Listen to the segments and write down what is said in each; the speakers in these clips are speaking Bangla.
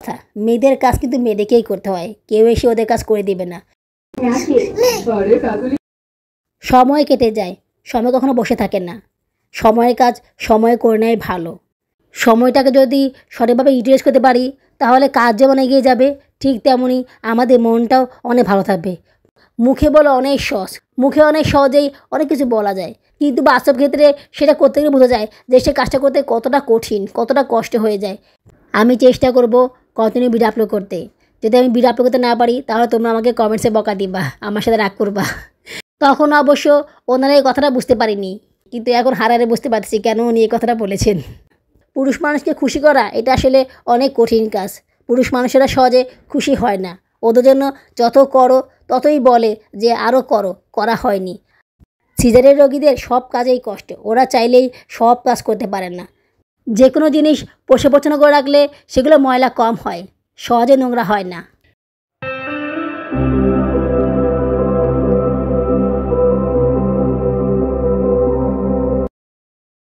কথা, মেয়েদের কাজ কিন্তু মেয়েদেরকেই করতে হয়, কেউ এসে ওদের কাজ করে দিবে না। সময় কেটে যায়, সময় কখনো বসে থাকে না। সময়ের কাজ সময়ে করে নেয় ভালো। সময়টাকে যদি সঠিকভাবে ইউটিলাইজ করতে পারি তাহলে কাজ যেমন এগিয়ে যাবে, ঠিক তেমনই আমাদের মনটাও অনেক ভালো থাকবে। মুখে বলা অনেক সহজ, মুখে অনেক সহজেই অনেক কিছু বলা যায়, কিন্তু বাস্তব ক্ষেত্রে সেটা করতে গেলে বোঝা যায় যে সে কাজটা করতে কতটা কঠিন, কতটা কষ্ট হয়ে যায়। আমি চেষ্টা করব কন্টিনিউ ভিডিও আপলোড করতে। যদি আমি ভিডিও আপলোড করতে না পারি তাহলে তোমরা আমাকে কমেন্টসে বকা দিবা, আমার সাথে রাগ করবা। তখন অবশ্য ওনারা এই কথাটা বুঝতে পারিনি, কিন্তু এখন হারারে বুঝতে পারছি কেন উনি এই কথাটা বলেছেন। পুরুষ মানুষকে খুশি করা এটা আসলে অনেক কঠিন কাজ। পুরুষ মানুষেরা সহজে খুশি হয় না। ওদের জন্য যত করো ততই বলে যে আরও করো, করা হয়নি। সিজারের রোগীদের সব কাজেই কষ্ট, ওরা চাইলেই সব কাজ করতে পারে না। যে কোনো জিনিস পরিষ্কার করে রাখলে সেগুলো ময়লা কম হয়, সহজে নোংরা হয় না।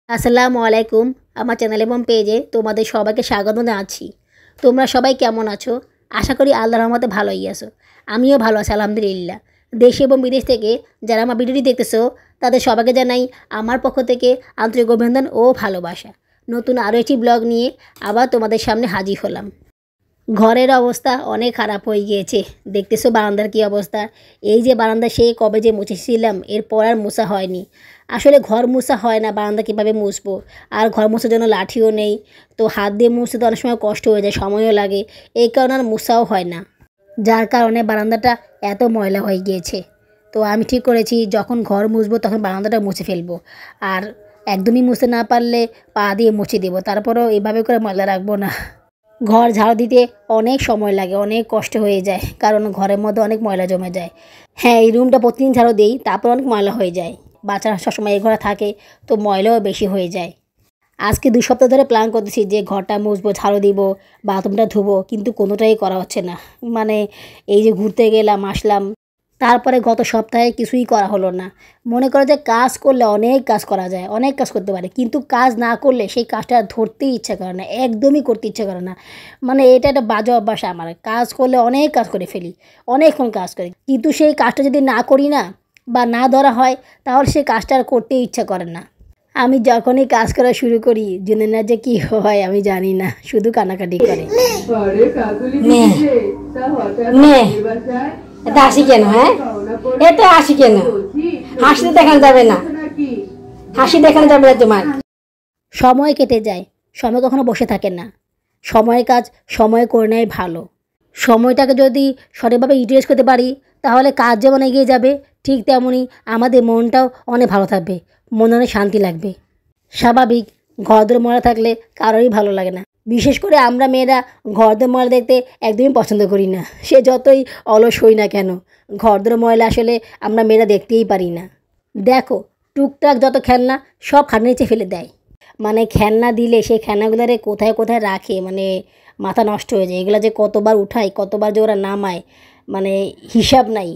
আসসালামু আলাইকুম, আমার চ্যানেল এবং পেজে তোমাদের সবাইকে স্বাগত জানাচ্ছি। তোমরা সবাই কেমন আছো? আশা করি আল্লাহর রহমতে ভালোই আছো। আমিও ভালো আছি আলহামদুলিল্লাহ। দেশ এবং বিদেশ থেকে যারা আমার ভিডিওটি দেখতেছো তাদের সবাইকে জানাই আমার পক্ষ থেকে আন্তরিক অভিনন্দন ও ভালোবাসা। নতুন আরও একটি ব্লগ নিয়ে আবার তোমাদের সামনে হাজির হলাম। ঘরের অবস্থা অনেক খারাপ হয়ে গিয়েছে, দেখতেছো বারান্দার কী অবস্থা। এই যে বারান্দা সে কবে যে মুছেছিলাম, এরপর আর মোছা হয়নি। আসলে ঘর মোছা হয় না, বারান্দা কীভাবে মুছবো, আর ঘর মোছার জন্য লাঠিও নেই, তো হাত দিয়ে মুছতে তো অনেক সময় কষ্ট হয়ে যায়, সময়ও লাগে, এই কারণে আর মোছাও হয় না, যার কারণে বারান্দাটা এত ময়লা হয়ে গিয়েছে। তো আমি ঠিক করেছি যখন ঘর মুছবো তখন বারান্দাটা মুছে ফেলবো, আর একদমই মুছতে না পারলে পা দিয়ে মুছে দেবো, তারপরেও এভাবে করে ময়লা রাখবো না। ঘর ঝাড়ু দিতে অনেক সময় লাগে, অনেক কষ্ট হয়ে যায়, কারণ ঘরের মধ্যে অনেক ময়লা জমে যায়। হ্যাঁ, এই রুমটা প্রতিদিন ঝাড়ু দিই, তারপর অনেক ময়লা হয়ে যায়। বাচ্চারা সবসময় এই ঘরে থাকে, তো ময়লাও বেশি হয়ে যায়। আজকে 2 সপ্তাহ ধরে প্ল্যান করতেছি যে ঘরটা মুছবো, ঝাড়ু দিব, বাথরুমটা ধুবো, কিন্তু কোনোটাই করা হচ্ছে না। মানে এই যে ঘুরতে গেলাম আসলাম, তারপরে গত সপ্তাহে কিছুই করা হলো না। মনে করে যে কাজ করলে অনেক কাজ করা যায়, অনেক কাজ করতে পারে, কিন্তু কাজ না করলে সেই কাজটা ধরতেই ইচ্ছা করে না, একদমই করতে ইচ্ছা করে না। মানে এটা একটা বাজে অভ্যাস আমার, কাজ করলে অনেক কাজ করে ফেলি, অনেকক্ষণ কাজ করি, কিন্তু সেই কাজটা যদি না করি না বা না ধরা হয় তাহলে সেই কাজটা আর করতেই ইচ্ছা করে না। আমি যখনই কাজ করা শুরু করি জুনেনা যে কি হয় আমি জানি না, শুধু কানাকাটি করে। এটা হাসি কেন? হ্যাঁ, এটা হাসি কেন? হাসি দেখানো যাবে না, হাসি দেখানো যাবে না তোমার। সময় কেটে যায়, সময় কখনো বসে থাকে না। সময়ের কাজ সময়ে করে নেয় ভালো। সময়টাকে যদি সঠিকভাবে ইউটিলাইজ করতে পারি তাহলে কাজ যেমন এগিয়ে যাবে, ঠিক তেমনই আমাদের মনটাও অনেক ভালো থাকবে, মনে অনেক শান্তি লাগবে। স্বাভাবিক, ঘরদোর ময়লা থাকলে কারোরই ভালো লাগে না। বিশেষ করে আমরা মেয়েরা ঘরদোর ময়লা দেখতে একদমই পছন্দ করি না, সে যতই অলস হই না কেন। ঘরদোর ময়লা আসলে আমরা মেয়েরা দেখতেই পারি না। দেখো, টুকটাক যত খেলনা সব খাটের নিচে ফেলে দেয়। মানে খেলনা দিলে সেই খেলনাগুলোরে কোথায় কোথায় রাখে, মানে মাথা নষ্ট হয়ে যায়। এগুলো যে কতবার উঠায়, কতবার যে ওরা নামায়, মানে হিসাব নাই।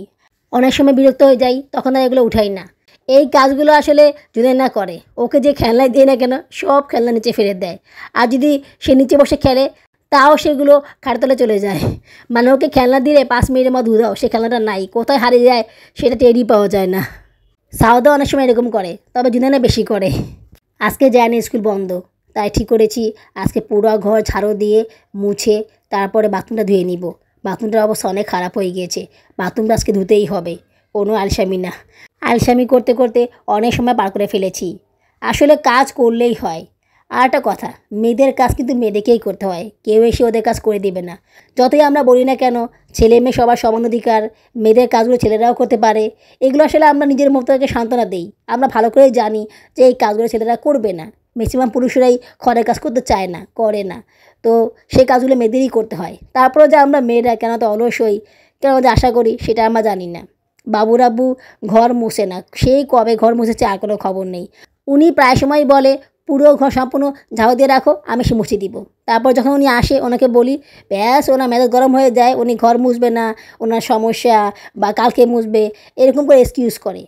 অনেক সময় বিরক্ত হয়ে যাই, তখন আর এগুলো উঠাই না। এই কাজগুলো আসলে যদি না করে, ওকে যে খেলনায় দিয়ে না কেন সব খেলনা নিচে ফেলে দেয়। আর যদি সে নিচে বসে খেলে তাও সেগুলো খাটতলে চলে যায়। মানে ওকে খেলনা দিলে 5 মিনিটের মধ্যে ধুয়ে দাও, সে খেলনাটা নাই, কোথায় হারিয়ে যায় সেটা টেরই পাওয়া যায় না। সাউদা অনেক সময় এরকম করে, তবে জুনেনা বেশি করে। আজকে যায়নি, স্কুল বন্ধ, তাই ঠিক করেছি আজকে পুরো ঘর ঝাড়ু দিয়ে মুছে তারপরে বাথরুমটা ধুয়ে নিব। বাথরুমটার অবস্থা অনেক খারাপ হয়ে গিয়েছে, বাথরুমটা আজকে ধুতেই হবে, কোনো আলসামি না। আলসামি করতে করতে অনেক সময় পার করে ফেলেছি। আসলে কাজ করলেই হয়। আর একটা কথা, মেয়েদের কাজ কিন্তু মেয়েদেরকেই করতে হয়, কেউ এসে ওদের কাজ করে দেবে না। যতই আমরা বলি না কেন ছেলে মেয়ে সবার সমান অধিকার, মেয়েদের কাজগুলো ছেলেরাও করতে পারে, এগুলো আসলে আমরা নিজের মতো থেকে সান্ত্বনা দিই। আমরা ভালো করেই জানি যে এই কাজগুলো ছেলেরা করবে না। ম্যাক্সিমাম পুরুষরাই ঘরের কাজ করতে চায় না, করে না, তো সেই কাজগুলো মেয়েদেরই করতে হয়। তারপরে যে আমরা মেয়েরা কেন তো অলস হই, কেন যে আশা করি সেটা আমরা জানি না। বাবুর আব্বু ঘর মুছে না, সেই কবে ঘর মুছেছে আর কোনো খবর নেই। উনি প্রায় সময় বলে পুরো ঘর সম্পূর্ণ ঝাড়ু দিয়ে রাখো, আমি সে মুছে দিব। তারপর যখন উনি আসে ওনাকে বলি, ব্যাস ওনার মেজাজ গরম হয়ে যায়, উনি ঘর মুছবে না, ওনার সমস্যা বা কালকে মুছবে, এরকম করে এক্সকিউজ করে।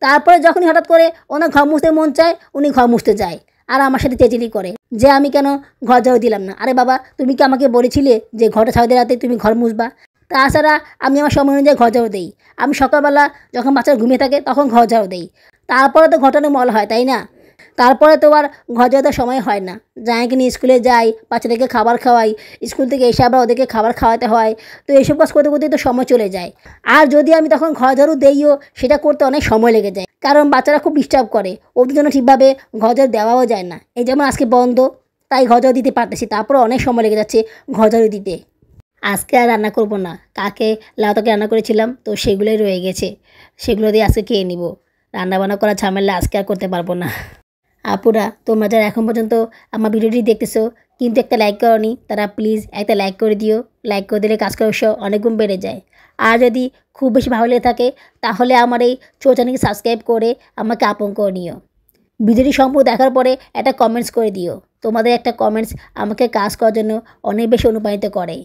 তারপরে যখনই হঠাৎ করে ওনার ঘর মুছতে মন চায় উনি ঘর মুছতে যায়, আর আমার সাথে চেঁচিলি করে যে আমি কেন ঘর ঝাড়ু দিলাম না। আরে বাবা, তুমি কি আমাকে বলেছিলে যে ঘরটা ঝাড়ু দিয়ে রাতে তুমি ঘর মুছবা? তাছাড়া আমি আমার সময় অনুযায়ী ঘর ঝাড়ু দিই। আমি সকালবেলা যখন বাচ্চারা ঘুমিয়ে থাকে তখন ঘর ঝাড়ু দিই। তারপরে তো ঘরটা মল হয়, তাই না? তারপরে তো আর ঘর ঝাড়ু দেওয়ার সময় হয় না। জামাইকে নিয়ে স্কুলে যাই, বাচ্চাদেরকে খাবার খাওয়াই, স্কুল থেকে এসে আবার ওদেরকে খাবার খাওয়াতে হয়। তো এইসব কাজ করতে করতেই তো সময় চলে যায়। আর যদি আমি তখন ঘর ঝাড়ু দিইও, সেটা করতে অনেক সময় লেগে যায়, কারণ বাচ্চারা খুব ডিস্টার্ব করে। ওদের জন্য ঠিকভাবে ঘর ঝাড়ু দেওয়াও যায় না। এই যেমন আজকে বন্ধ, তাই ঘর ঝাড়ু দিতে পারতেছি, তারপরে অনেক সময় লেগে যাচ্ছে ঘর ঝাড়ু দিতে। আজকে আর রান্না করব না, কাকে লাউ তরকারি রান্না করেছিলাম তো সেগুলোই রয়ে গেছে, সেগুলো দিয়ে আজকে খেয়ে নিব। রান্নাবান্না করার ঝামেলা আজকে আর করতে পারবো না। আপুরা, তোমরা যারা এখন পর্যন্ত আমার ভিডিওটি দেখতেছো কিন্তু একটা লাইক করোনি, তারা প্লিজ একটা লাইক করে দিও। লাইক করে দিলে কাজ করার উৎসাহ অনেক গুণ বেড়ে যায়। আর যদি খুব বেশি ভালো লেগে থাকে তাহলে আমার এই চ্যানেলকে সাবস্ক্রাইব করে আমাকে আপন করে নিও। ভিডিওটি সম্পূর্ণ দেখার পরে একটা কমেন্টস করে দিও। তোমাদের একটা কমেন্টস আমাকে কাজ করার জন্য অনেক বেশি অনুপ্রাণিত করে,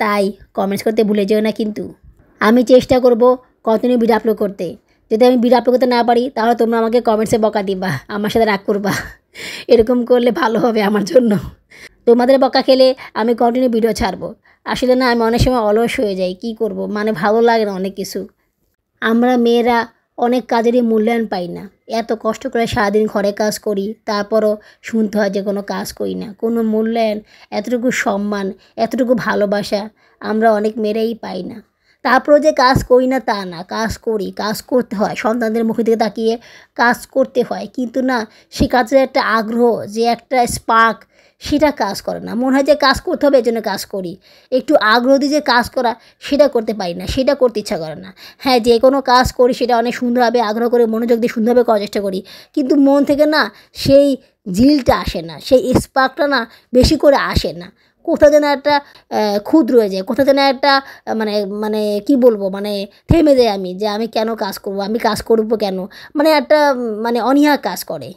তাই কমেন্টস করতে ভুলে যেও না কিন্তু। আমি চেষ্টা করব কন্টিনিউ ভিডিও আপলোড করতে। যদি আমি ভিডিও আপলোড করতে না পারি তাহলে তোমরা আমাকে কমেন্টসে বকা দিবা, আমার সাথে রাগ করবা। এরকম করলে ভালো হবে আমার জন্য। তোমাদের বকা খেলে আমি কন্টিনিউ ভিডিও ছাড়বো। আসলে না, আমি অনেক সময় অলস হয়ে যাই, কি করব, মানে ভালো লাগে না অনেক কিছু। আমরা মেয়েরা অনেক কাজেরই মূল্যায়ন পাই না। এত কষ্ট করে সারাদিন ঘরে কাজ করি, তারপরও শুনতে হয় যে কোনো কাজ করি না। কোনো মূল্যায়ন, এতটুকু সম্মান, এতটুকু ভালোবাসা আমরা অনেক মেয়েরাই পাই না। তারপরও যে কাজ করি না তা না, কাজ করি, কাজ করতে হয়। সন্তানদের মুখের দিকে তাকিয়ে কাজ করতে হয়, কিন্তু না, সে কাজের একটা আগ্রহ, যে একটা স্পার্ক, সেটা কাজ করে না। মনে হয় যে কাজ করতে হবে, এই জন্য কাজ করি। একটু আগ্রহ দিয়ে যে কাজ করা, সেটা করতে পারি না, সেটা করতে ইচ্ছা করে না। হ্যাঁ, যে কোনো কাজ করি সেটা অনেক সুন্দরভাবে আগ্রহ করে মনোযোগ দিয়ে সুন্দরভাবে করার চেষ্টা করি, কিন্তু মন থেকে না সেই জিলটা আসে না, সেই স্পার্কটা না বেশি করে আসে না। কোথাও যেন একটা খুঁত রয়ে যায়, কোথাও যেন একটা মানে মানে কি বলবো, মানে থেমে যাই আমি, যে আমি কেন কাজ করব, আমি কাজ করব কেন, মানে একটা মানে অনীহা কাজ করে।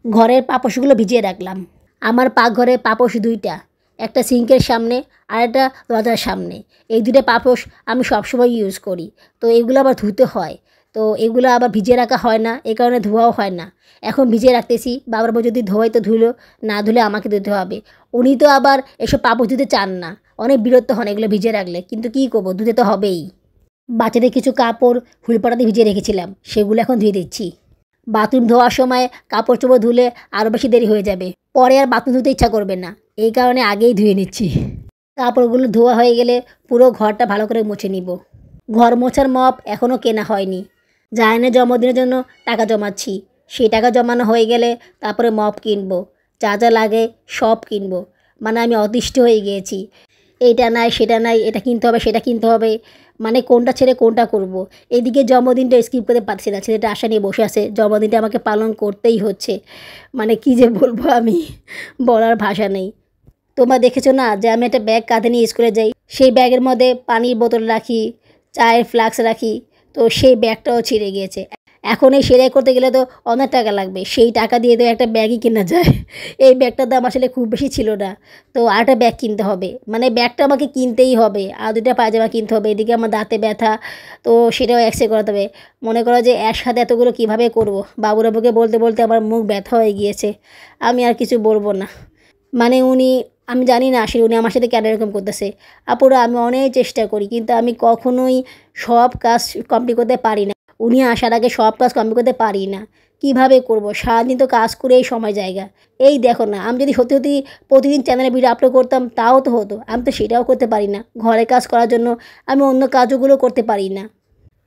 ঘরের পাপোশগুলো ভিজিয়ে রাখলাম। আমার পাকঘরে পাপোশ দুইটা, একটা সিঙ্কের সামনে আর একটা দরজার সামনে। এই দুটো পাপোশ আমি সবসময় ইউজ করি। তো এগুলো আবার ধুতে হয়, তো এগুলো আবার ভিজিয়ে রাখা হয় না, এই কারণে ধোয়াও হয় না। এখন ভিজিয়ে রাখতেছি, বাবার বউ যদি ধোয় তো ধুলো, না ধুলে আমাকে ধুতে হবে। উনি তো আবার এসব পাপোশ ধুতে চান না, অনেক বিরক্ত হন এগুলো ভিজিয়ে রাখলে, কিন্তু কী করবো, ধুতে তো হবেই। বাচ্চাদের কিছু কাপড় হুলপাড়াতে ভিজিয়ে রেখেছিলাম, সেগুলো এখন ধুয়ে দিচ্ছি। বাথরুম ধোয়ার সময় কাপড় চোপড় ধুলে আরও বেশি দেরি হয়ে যাবে, পরে আর বাথরুম ধুতে ইচ্ছা করবে না, এই কারণে আগেই ধুয়ে নিচ্ছি। কাপড়গুলো ধোয়া হয়ে গেলে পুরো ঘরটা ভালো করে মুছে নিব। ঘর মোছার মপ এখনও কেনা হয়নি। জায়নের জন্মদিনের জন্য টাকা জমাচ্ছি, সেই টাকা জমানো হয়ে গেলে তারপরে মপ কিনবো, যা যা লাগে সব কিনবো। মানে আমি অতিষ্ঠ হয়ে গিয়েছি, এইটা নাই সেটা নাই, এটা কিনতে হবে সেটা কিনতে হবে, মানে কোনটা ছেড়ে কোনটা করব। এদিকে জন্মদিনটা স্কিপ করতে পারছি না, ছেলেটা আশা নিয়ে বসে আছে, জন্মদিনটা আমাকে পালন করতেই হচ্ছে। মানে কি যে বলবো আমি, বলার ভাষা নেই। তোমরা দেখেছো না যে আমি একটা ব্যাগ কাঁধে নিয়ে স্কুলে যাই, সেই ব্যাগের মধ্যে পানির বোতল রাখি, চায়ের ফ্লাক্স রাখি, তো সেই ব্যাগটাও ছিঁড়ে গিয়েছে। এখন এই সেলাই করতে গেলে তো অনেক টাকা লাগবে, সেই টাকা দিয়ে তো একটা ব্যাগই কেনা যায়। এই ব্যাগটার দাম আসলে খুব বেশি ছিল না, তো আরেকটা ব্যাগ কিনতে হবে, মানে ব্যাগটা আমাকে কিনতেই হবে, আর দুটো পায়জামা কিনতে হবে। এদিকে আমার দাঁতে ব্যথা, তো সেটাও এক্সরে করাতে হবে। মনে করো যে একসাথে এতগুলো কীভাবে করব, বাবুরাবুকে বলতে বলতে আমার মুখ ব্যথা হয়ে গিয়েছে, আমি আর কিছু বলবো না। মানে উনি, আমি জানি না আসলে উনি আমার সাথে কেন এরকম করতেছে। আপুরা, আমি অনেক চেষ্টা করি কিন্তু আমি কখনোই সব কাজ কমপ্লিট করতে পারি না। উনি আসার আগে সব কাজ কমপ্লিট করতে পারি না, কিভাবে করব, সারাদিন তো কাজ করেই সময় জায়গা। এই দেখো না, আমি যদি সত্যি সত্যি প্রতিদিন চ্যানেলে ভিডিও আপলোড করতাম তাও তো হতো, আমি তো সেটাও করতে পারি না। ঘরের কাজ করার জন্য আমি অন্য কাজগুলো করতে পারি না।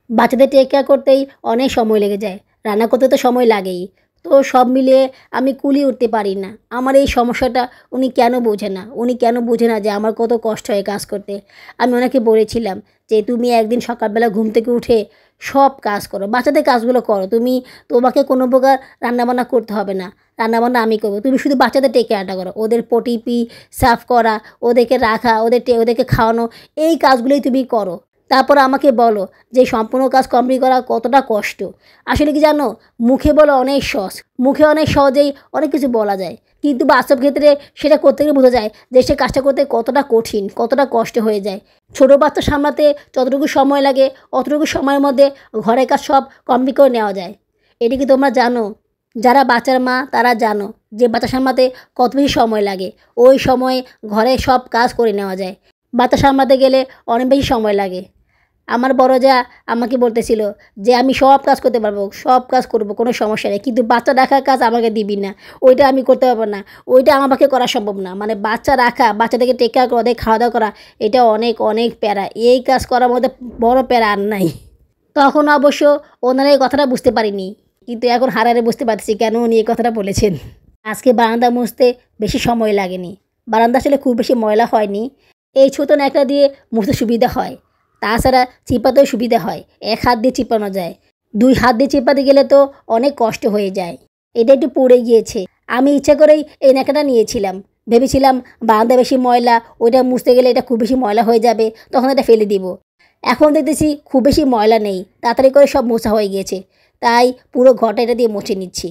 বাচ্চাদের টেক কেয়ার করতেই অনেক সময় লেগে যায়, রান্না করতে তো সময় লাগেই। তো সব মিলিয়ে আমি কুলিয়ে উঠতে পারি না। আমার এই সমস্যাটা উনি কেন বোঝে না, উনি কেন বোঝে না যে আমার কত কষ্ট হয় কাজ করতে। আমি ওনাকে বলেছিলাম যে তুমি একদিন সকালবেলা ঘুম থেকে উঠে সব কাজ করো, বাচ্চাদের কাজগুলো করো, তোমাকে কোনো প্রকার রান্নাবান্না করতে হবে না, রান্নাবান্না আমি করবো, তুমি শুধু বাচ্চাদের টেক কেয়ারটা করো, ওদের পটিপি সাফ করা, ওদেরকে রাখা, ওদেরকে খাওয়ানো, এই কাজগুলোই তুমি করো। তারপর আমাকে বলো যে সম্পূর্ণ কাজ কমপ্লিট করা কতটা কষ্ট। আসলে কি জানো, মুখে বলো অনেক সহজ, মুখে অনেক সহজেই অনেক কিছু বলা যায়, কিন্তু বাস্তব ক্ষেত্রে সেটা করতে গেলে বোঝা যায় যে সে কাজটা করতে কতটা কঠিন, কতটা কষ্ট হয়ে যায়। ছোটো বাচ্চা সামলাতে যতটুকু সময় লাগে অতটুকু সময়ের মধ্যে ঘরের কাজ সব কমপ্লিট করে নেওয়া যায়। এটা কি তোমরা জানো? যারা বাচ্চার মা তারা জানো যে বাচ্চা সামলাতে কত বেশি সময় লাগে। ওই সময়ে ঘরে সব কাজ করে নেওয়া যায়, বাচ্চা সামলাতে গেলে অনেক বেশি সময় লাগে। আমার বড় যা আমাকে বলতেছিল যে আমি সব কাজ করতে পারবো, সব কাজ করব, কোনো সমস্যা নেই, কিন্তু বাচ্চা রাখার কাজ আমাকে দিবি না, ওইটা আমি করতে পারবো না, ওইটা আমার পক্ষে করা সম্ভব না। মানে বাচ্চা রাখা, বাচ্চাদেরকে টেক কেয়ার করা, ওদের খাওয়া দাওয়া করা, এটা অনেক অনেক প্যারা। এই কাজ করার মধ্যে বড় প্যারা আর নাই। তখন অবশ্য ওনারা এই কথাটা বুঝতে পারিনি, কিন্তু এখন হারারে বুঝতে পারছি কেন উনি এই কথাটা বলেছেন। আজকে বারান্দা মুছতে বেশি সময় লাগেনি, বারান্দা আসলে খুব বেশি ময়লা হয়নি। এই ছোট ন্যাকড়া দিয়ে মুছতে সুবিধা হয়, তাছাড়া চিপাতেও সুবিধা হয়। এক হাত দিয়ে চিপানো যায়, দুই হাত দিয়ে চিপাতে গেলে তো অনেক কষ্ট হয়ে যায়। এটা একটু পড়ে গিয়েছে, আমি ইচ্ছা করেই এই ন্যাকড়াটা নিয়েছিলাম। ভেবেছিলাম বারান্দা বেশি ময়লা, ওইটা মুছতে গেলে এটা খুব বেশি ময়লা হয়ে যাবে, তখন এটা ফেলে দিব। এখন দেখতেছি খুব বেশি ময়লা নেই, তাড়াতাড়ি করে সব মোছা হয়ে গিয়েছে, তাই পুরো ঘরটা এটা দিয়ে মুছে নিচ্ছি।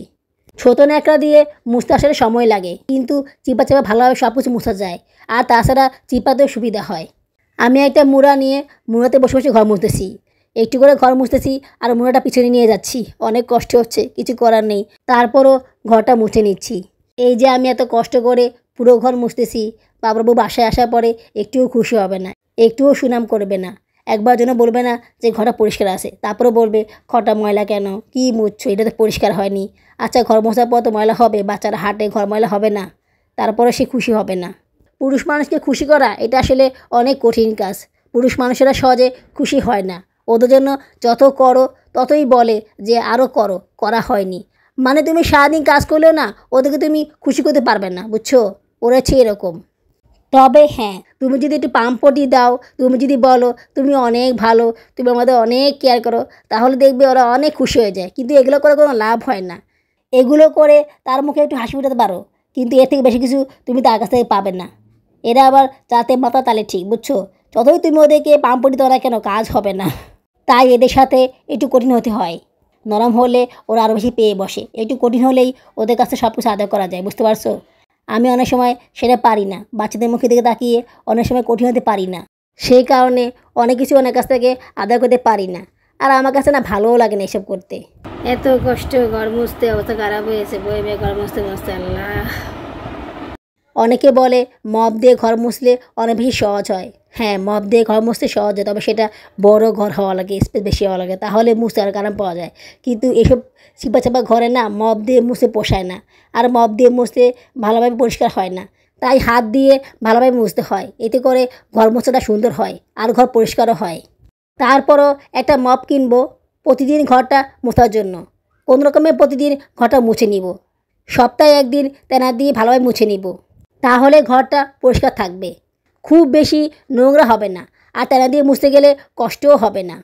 ছোট ন্যাকড়া দিয়ে মুছতে আসলে সময় লাগে, কিন্তু চিপা চাপা ভালোভাবে সব কিছু মুছা যায়, আর তাছাড়া চিপাতেও সুবিধা হয়। আমি একটা মুড়া নিয়ে মুড়াতে বসে বসে ঘর মুছতেছি, একটু করে ঘর মুছতেছি আর মুড়াটা পিছনে নিয়ে যাচ্ছি। অনেক কষ্ট হচ্ছে, কিছু করার নেই, তারপরও ঘরটা মুছে নিচ্ছি। এই যে আমি এত কষ্ট করে পুরো ঘর মুছতেছি, বাবু বাসায় আসার পরে একটুও খুশি হবে না, একটুও সুনাম করবে না, একবার জন্য বলবে না যে ঘরটা পরিষ্কার আছে। তারপরে বলবে ঘরটা ময়লা কেন, কী মুছছো, এটা তো পরিষ্কার হয়নি। আচ্ছা ঘর মোছার পর তো ময়লা হবে, বাচ্চারা হাঁটে, ঘর ময়লা হবে না, তারপরে সে খুশি হবে না। পুরুষ মানুষকে খুশি করা এটা আসলে অনেক কঠিন কাজ। পুরুষ মানুষেরা সহজে খুশি হয় না, ওদের জন্য যত করো ততই বলে যে আরও করো, করা হয়নি। মানে তুমি সারাদিন কাজ করলেও না ওদেরকে তুমি খুশি করতে পারবে না, বুঝছো, ওরা হচ্ছে এরকম। তবে হ্যাঁ, তুমি যদি একটু পাম্পটি দাও, তুমি যদি বলো তুমি অনেক ভালো, তুমি আমাদের অনেক কেয়ার করো, তাহলে দেখবে ওরা অনেক খুশি হয়ে যায়। কিন্তু এগুলো করে কোনো লাভ হয় না। এগুলো করে তার মুখে একটু হাসি ফোটাতে পারো, কিন্তু এর থেকে বেশি কিছু তুমি তার কাছ থেকে পাবে না। এরা আবার যাতে মাথা তালে ঠিক, বুঝছো, যতই তুমি ওদেরকে পাম্পটি দাও না কেন, কাজ হবে না। তাই এদের সাথে একটু কঠিন হতে হয়। নরম হলে ওরা আরও বেশি পেয়ে বসে, একটু কঠিন হলেই ওদের কাছে সব কিছু আদায় করা যায়, বুঝতে পারছো। আমি অনেক সময় সেটা পারি না, বাচ্চাদের মুখের দিকে তাকিয়ে অনেক সময় কঠিন হতে পারি না, সেই কারণে অনেক কিছু অনেক কাছ থেকে আদায় করতে পারি না। আর আমার কাছে না ভালোও লাগে না এসব করতে। এত কষ্ট, ঘর মুছতে অবস্থা খারাপ হয়েছে, বয়ে বয়ে ঘর মুছতে মুছতে আল্লাহ। অনেকে বলে মপ দিয়ে ঘর মুছলে অনেক বেশি সহজ হয়। হ্যাঁ, মপ দিয়ে ঘর মুছতে সহজ হয়, তবে সেটা বড় ঘর হওয়া লাগে, স্পেস বেশি হওয়া লাগে, তাহলে মুছতে আর আরাম পাওয়া যায়। কিন্তু এসব চিপা চাপা ঘরে না মপ দিয়ে মুছতে পোষায় না, আর মপ দিয়ে মুছতে ভালোভাবে পরিষ্কার হয় না। তাই হাত দিয়ে ভালোভাবে মুছতে হয়, এতে করে ঘর মোছাটা সুন্দর হয় আর ঘর পরিষ্কারও হয়। তারপরও একটা মপ কিনবো প্রতিদিন ঘরটা মোছার জন্য, কোনো রকমে প্রতিদিন ঘরটা মুছে নিব। সপ্তাহে একদিন তেনা দিয়ে ভালোভাবে মুছে নিব, তাহলে ঘরটা পরিষ্কার থাকবে, খুব বেশি নোংরা হবে না, আর তেনা দিয়ে মুছতে গেলে কষ্টও হবে না।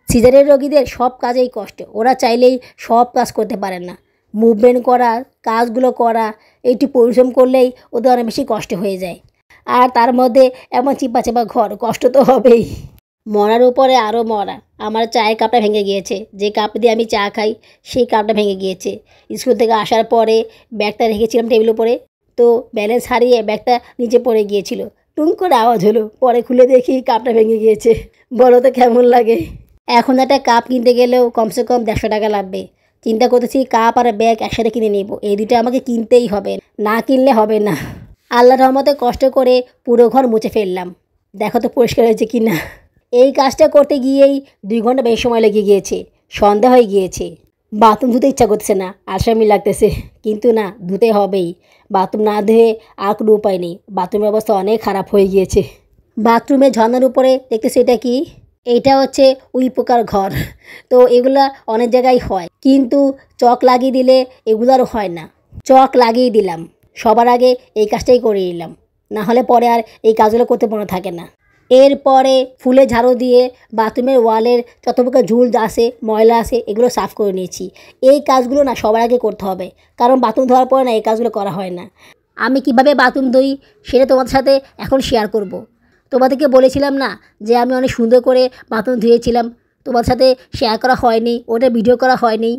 সিজারের রোগীদের সব কাজেই কষ্ট, ওরা চাইলেই সব কাজ করতে পারে না। মুভমেন্ট করা, কাজগুলো করা, একটু পরিশ্রম করলেই ওদের অনেক বেশি কষ্ট হয়ে যায়। আর তার মধ্যে এমন চিপা চাপা ঘর, কষ্ট তো হবেই। মরার উপরে আরও মরা, আমার চায়ের কাপটা ভেঙে গিয়েছে, যে কাপ দিয়ে আমি চা খাই সেই কাপটা ভেঙে গিয়েছে। স্কুল থেকে আসার পরে ব্যাগটা রেখেছিলাম টেবিলের উপরে, তো ব্যালেন্স হারিয়ে ব্যাগটা নিচে পড়ে গিয়েছিল, টুং করে আওয়াজ হলো, পরে খুলে দেখি কাপটা ভেঙে গিয়েছে। বলো তো কেমন লাগে। এখন একটা কাপ কিনতে গেলেও কমসে কম 150 টাকা লাগবে। চিন্তা করতেছি কাপ আর ব্যাগ একসাথে কিনে নেব, এই দুটো আমাকে কিনতেই হবে, না কিনলে হবে না। আল্লাহর রহমতে কষ্ট করে পুরো ঘর মুছে ফেললাম, দেখো তো পরিষ্কার হয়েছে কি না। এই কাজটা করতে গিয়েই 2 ঘন্টা বেশি সময় লেগে গিয়েছে, সন্ধ্যা হয়ে গিয়েছে। বাথরুম ধুতে ইচ্ছা করতেছে না, আসামি লাগতেছে, কিন্তু না, ধুতে হবেই। বাথরুম না ধুয়ে আর কোনো উপায় নেই, বাথরুমের অবস্থা অনেক খারাপ হয়ে গিয়েছে। বাথরুমে ঝর্ণার উপরে দেখতেছি এটা কি, এইটা হচ্ছে উইপোকার ঘর। তো এগুলা অনেক জায়গায় হয়, কিন্তু চক লাগিয়ে দিলে এগুলো আর হয় না। চক লাগিয়ে দিলাম, সবার আগে এই কাজটাই করে নিলাম, না হলে পরে আর এই কাজগুলো করতে মনে থাকে না। এরপরে ফুলে ঝাড়ু দিয়ে বাথরুমের ওয়ালের যত প্রকার ঝুল আছে, ময়লা আছে, এগুলো সাফ করে নিয়েছি। এই কাজগুলো না সবার আগে করতে হবে, কারণ বাথরুম ধোয়ার পরে না এই কাজগুলো করা হয় না। আমি কিভাবে বাথরুম ধুই সেটা তোমাদের সাথে এখন শেয়ার করব। তোমাদেরকে বলেছিলাম না যে আমি অনেক সুন্দর করে বাথরুম ধুয়েছিলাম, তোমাদের সাথে শেয়ার করা হয়নি, ওটা ভিডিও করা হয়নি,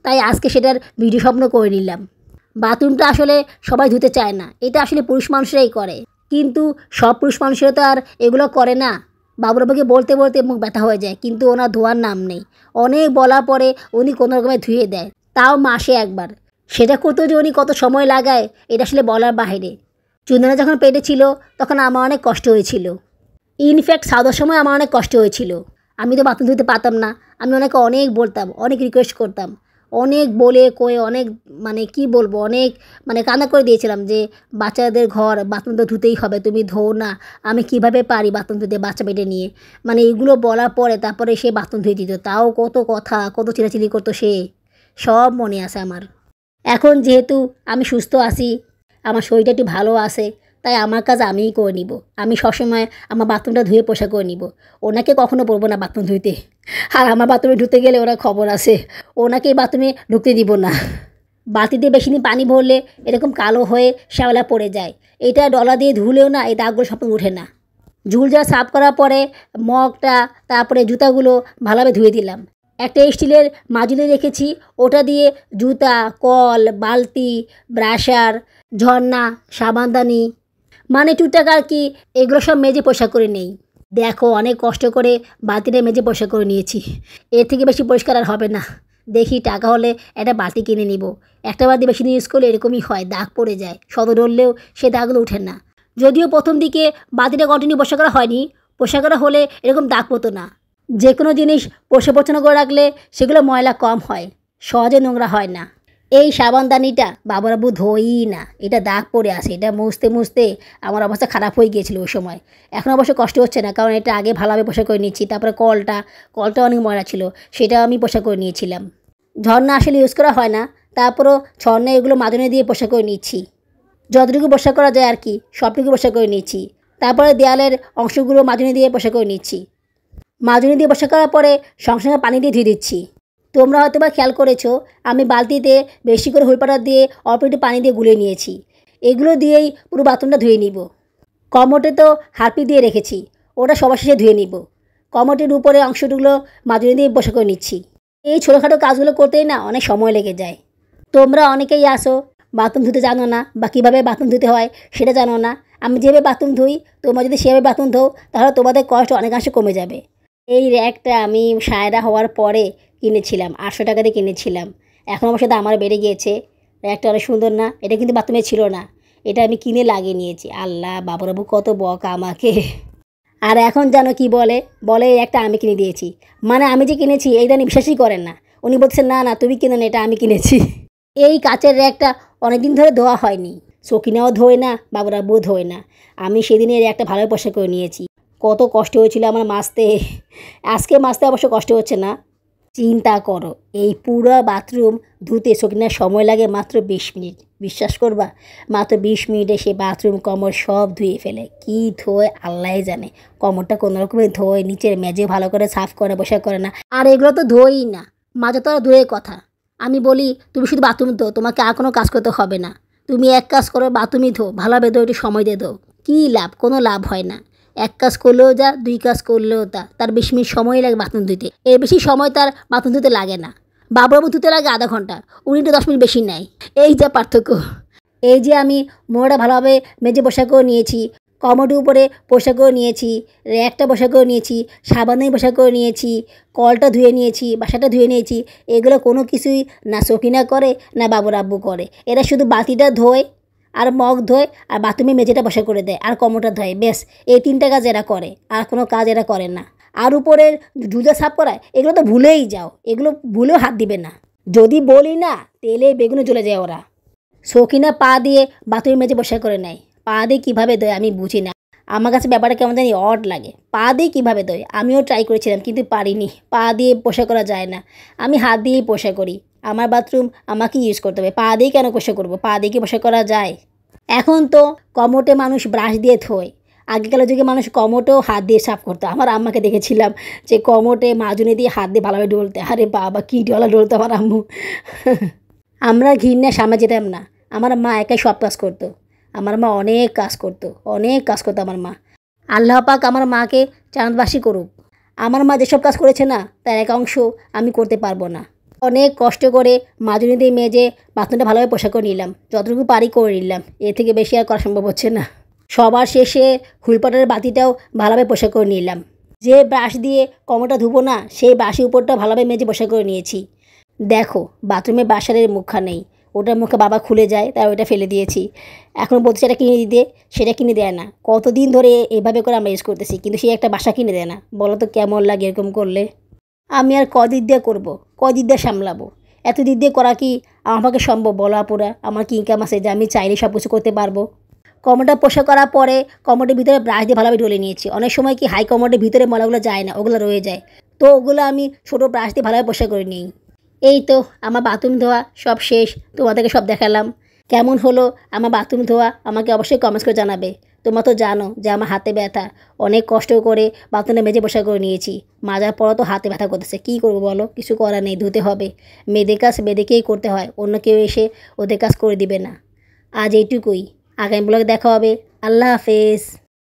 তাই আজকে সেটার ভিডিও স্বপ্ন করে নিলাম। বাথরুমটা আসলে সবাই ধুতে চায় না, এটা আসলে পুরুষ মানুষরাই করে, কিন্তু সব পুরুষ মানুষেরা তো আর এগুলো করে না। বাবুরাবাকে বলতে বলতে মুখ ব্যথা হয়ে যায়, কিন্তু ওনার ধোয়ার নাম নেই। অনেক বলার পরে উনি কোনো রকমে ধুয়ে দেয়, তাও মাসে একবার। সেটা করতেও যে উনি কত সময় লাগায় এটা আসলে বলার বাইরে। চুন্দনা যখন পেটে ছিল তখন আমার অনেক কষ্ট হয়েছিল। ইনফ্যাক্ট সাউদার সময় আমার অনেক কষ্ট হয়েছিল। আমি তো বাথরুম ধুতে পারতাম না। আমি ওনাকে অনেক বলতাম, অনেক রিকোয়েস্ট করতাম, অনেক বলে কয়ে অনেক কি বলবো, অনেক কান্না করে দিয়েছিলাম যে বাচ্চাদের ঘর, বাথরুম তো ধুতেই হবে, তুমি ধোও না। আমি কিভাবে পারি বাথরুম ধুতে বাচ্চা পেটে নিয়ে। এগুলো বলার পরে তারপরে সে বাথরুম ধুয়ে দিত। তাও কত কথা, কত চিলাচিলি করতো সে, সব মনে আছে আমার। এখন যেহেতু আমি সুস্থ আছি, আমার শরীরটা একটু ভালো আছে, তাই আমার কাজ আমিই করে নিব। আমি সবসময় আমার বাথরুমটা ধুয়ে পোষা করে নিব। ওনাকে কখনো বলবো না বাথরুম ধুইতে। আর আমার বাথরুমে ঢুকতে গেলে ওরা খবর আছে, ওনাকে বাথরুমে ঢুকতে দিব না। বালতিতে বেশি দিন পানি ভরলে এরকম কালো হয়ে শ্যাওলা পড়ে যায়। এটা ডলা দিয়ে ধুলেও না এই দাগগুলো সব উঠে না। ঝুল যা সাফ করার পরে মগটা, তারপরে জুতাগুলো ভালোভাবে ধুয়ে দিলাম। একটা স্টিলের মাজুলি রেখেছি, ওটা দিয়ে জুতা, কল, বালতি, ব্রাশার, ঝর্ণা, সাবানদানি টুকটাক আর কি, এগুলো সব মেজে পরিষ্কার করে নেই। দেখো অনেক কষ্ট করে বালতিটা মেজে পরিষ্কার করে নিয়েছি। এর থেকে বেশি পরিষ্কার আর হবে না। দেখি টাকা হলে একটা বালতি কিনে নিব। একটা বালতি বেশি দিন ইউজ করলে এরকমই হয়, দাগ পড়ে যায়। শত ধরলেও সে দাগগুলো ওঠে না। যদিও প্রথম দিকে বালতিটা কন্টিনিউ পরিষ্কার করা হয়নি, পরিষ্কার করা হলে এরকম দাগ পড়তো না। যে কোনো জিনিস পরিষ্কার করে রাখলে সেগুলো ময়লা কম হয়, সহজে নোংরা হয় না। এই সাবানদানিটা বাবুরাবু ধোই না, এটা দাগ পড়ে আসে। এটা মুছতে মুছতে আমার অবস্থা খারাপ হয়ে গিয়েছিল ওই সময়। এখন অবশ্য কষ্ট হচ্ছে না, কারণ এটা আগে ভালোভাবে পরিষ্কার করে নিচ্ছি। তারপরে কলটা অনেক ময়লা ছিল, সেটাও আমি পরিষ্কার করে নিয়েছিলাম। ঝর্ণা আসলে ইউজ করা হয় না, তারপরও ঝর্ণা এগুলো মাজনে দিয়ে পরিষ্কার করে নিচ্ছি। যতটুকু পরিষ্কার করা যায় আর কি, সবটুকু পরিষ্কার করে নিচ্ছি। তারপরে দেয়ালের অংশগুলো মাজনে দিয়ে পরিষ্কার করে নিচ্ছি। মাজনি দিয়ে পরিষ্কার করার পরে সঙ্গে সঙ্গে পানি দিয়ে ধুয়ে দিচ্ছি। তোমরা হয়তো বা খেয়াল করেছো, আমি বালতিতে বেশি করে হুইল পাউডার দিয়ে অল্প একটু পানি দিয়ে গুলিয়ে নিয়েছি। এগুলো দিয়েই পুরো বাথরুমটা ধুয়ে নিব। কমোটে তো হারপি দিয়ে রেখেছি, ওটা সবার শেষে ধুয়ে নিব। কমোটের উপরে অংশগুলো মাজনি দিয়ে পরিষ্কার করে নিচ্ছি। এই ছোটোখাটো কাজগুলো করতেই না অনেক সময় লেগে যায়। তোমরা অনেকেই আসো, বাথরুম ধুতে জানো না, বা কীভাবে বাথরুম ধুতে হয় সেটা জানো না। আমি যেভাবে বাথরুম ধুই, তোমরা যদি সেভাবে বাথরুম ধোও তাহলে তোমাদের কষ্ট অনেকাংশে কমে যাবে। এই র্যাকটা আমি সায়রা হওয়ার পরে কিনেছিলাম, 800 টাকা দিয়ে কিনেছিলাম। এখন অবশ্য দাম আমার বেড়ে গিয়েছে। র্যাকটা অনেক সুন্দর না? এটা কিন্তু বাথরুমে ছিল না, এটা আমি কিনে লাগিয়ে নিয়েছি। আল্লাহ, বাবুরাবু কত বকা আমাকে। আর এখন জানো কি বলে, এই একটা আমি কিনে দিয়েছি। আমি যে কিনেছি এইটা উনি বিশ্বাসই করেন না। উনি বলছেন না না তুমি কিনে না, এটা আমি কিনেছি। এই কাচের র্যাকটা অনেক দিন ধরে ধোয়া হয়নি। সকিনাও ধোয় না, বাবুরাবুও ধোয় না। আমি সেদিনে এই র্যাকটা ভালোই পরিষ্কার করে নিয়েছি। কত কষ্ট হয়েছিল আমার মাজতে। আজকে মাজতে অবশ্য কষ্ট হচ্ছে না। চিন্তা করো, এই পুরো বাথরুম ধুতে সকিনার সময় লাগে মাত্র 20 মিনিট। বিশ্বাস করবা, মাত্র 20 মিনিটে সে বাথরুম কমর সব ধুয়ে ফেলে। কি ধোয় আল্লাহ জানে। কমরটা কোনো রকমের ধোয়, নিচের মেজে ভালো করে সাফ করে, বসা করে না। আর এগুলো তো ধোয়ই না, মাজা তো আর দূরের কথা। আমি বলি তুমি শুধু বাথরুম ধো, তোমাকে আর কোনো কাজ করতে হবে না। তুমি এক কাজ করো, বাথরুমই ধো, ভালোভাবে ধো, একটু সময় দিয়ে ধো। কী লাভ? কোনো লাভ হয় না। এক কাজ করলেও যা, 2 কাজ করলেও তা। তার 20 মিনিট সময় লাগে বাথরুম ধুতে। এর বেশি সময় তার বাথরুম ধুতে লাগে না। বাবুরাবু ধুতে লাগে আধা ঘন্টা, উনি তো 10 মিনিট বেশি নেয়। এই যা পার্থক্য। এই যে আমি মোড়াটা ভালোভাবে মেজে বসা করে নিয়েছি, কমোডের উপরে বসা করে নিয়েছি, র্যাকটা বসা করে নিয়েছি, সাবানেই বসা করে নিয়েছি, কলটা ধুয়ে নিয়েছি, বাসাটা ধুয়ে নিয়েছি। এগুলো কোনো কিছুই না সকিনা করে না বাবুরাব্বু করে। এরা শুধু বাতিটা ধোয় আর মগ ধোয় আর বাথরুমে মেঝেটা বসা করে দেয় আর কমোটা ধোয়, বেশ। এই 3টা কাজ এরা করে, আর কোনো কাজ এরা করে না। আর উপরের জুজা সাফ করায়, এগুলো তো ভুলেই যাও, এগুলো ভুলেও হাত দিবে না। যদি বলি না, তেলে বেগুনে চলে যায় ওরা। সকিনা পা দিয়ে বাথরুমের মেঝে বসা করে নেয়। পা দিয়ে কীভাবে দেয় আমি বুঝি না। আমার কাছে ব্যাপারটা কেমন জানি অড লাগে। পা দিয়ে কীভাবে দেয়? আমিও ট্রাই করেছিলাম কিন্তু পারিনি। পা দিয়ে পোষা করা যায় না। আমি হাত দিয়েই পোষা করি। আমার বাথরুম আমাকেই ইউজ করতে হবে। পা দিয়ে কেন পোষা করবো? পা দিয়ে কি পোষা করা যায়? এখন তো কমোটে মানুষ ব্রাশ দিয়ে ধোয়। আগেকালের যুগে মানুষ কমোটেও হাত দিয়ে সাফ করতো। আমার আম্মাকে দেখেছিলাম যে কমোটে মাজুনি দিয়ে হাত দিয়ে ভালোভাবে ডলতে। আরে বাবা, কী ডলা ডলতো আমার আম্মু। আমরা ঘৃণা সামনে যেতাম না। আমার মা একাই সব কাজ করতো। আমার মা অনেক কাজ করতো আমার মা। আল্লাহ পাক আমার মাকে চাঁদবাসী করুক। আমার মা যেসব কাজ করেছে না, তার এক অংশ আমি করতে পারবো না। অনেক কষ্ট করে মাজুনি দিয়ে মেজে বাথরুমটা ভালোভাবে পোষা করে নিলাম, যতটুকু পারি করে নিলাম। এর থেকে বেশি আর করা সম্ভব হচ্ছে না। সবার শেষে হুইলপাটারের বাতিটাও ভালোভাবে পোষা করে নিলাম। যে ব্রাশ দিয়ে কমোটা ধুবো না, সেই ব্রাশের উপরটা ভালোভাবে মেজে পোষা করে নিয়েছি। দেখো, বাথরুমে বাসারের মুখখানেই, ওটার মুখে বাবা খুলে যায়, তাই ওটা ফেলে দিয়েছি। এখন বলতে সেটা কিনে দিতে, সেটা কিনে দেয় না। কতদিন ধরে এভাবে করে আমরা ইউজ করতেছি, কিন্তু সে একটা বাসা কিনে দেয় না। বলো তো কেমন লাগে এরকম করলে? আমি আর কদিক দিয়ে করবো, কদিক দিয়ে সামলাবো? এত দিক দিয়ে করা কি আমার পক্ষে সম্ভব বলো আপুরা? আমার কি ইনকাম আছে যে আমি চাইলে সব কিছু করতে পারবো? কমোডটা পোষা করার পরে কমোডের ভিতরে ব্রাশ দিয়ে ভালোভাবে ডলে নিয়েছি। অনেক সময় কি হাই কমোডের ভিতরে ময়লাগুলো যায় না, ওগুলো রয়ে যায়, তো ওগুলো আমি ছোটো ব্রাশ দিয়ে ভালোভাবে পোষা করে নিই। এই তো আমার বাথরুম ধোয়া সব শেষ, তোমাদেরকে সব দেখালাম। কেমন হলো আমার বাথরুম ধোয়া আমাকে অবশ্যই কমেন্টস করে জানাবে। তোমরা তো জানো যে আমার হাতে ব্যথা, অনেক কষ্ট করে বাথরুমে মেজে পোষা করে নিয়েছি। মাজার পরও তো হাতে ব্যথা করতেছে, কী করবো বলো? কিছু করার নেই, ধুতে হবে। মেয়েদের কাজ মেয়েদেরকেই করতে হয়, অন্য কেউ এসে ওদের কাজ করে দিবে না। আজ এইটুকুই, আগামী ব্লগে দেখা হবে। আল্লাহ হাফেজ।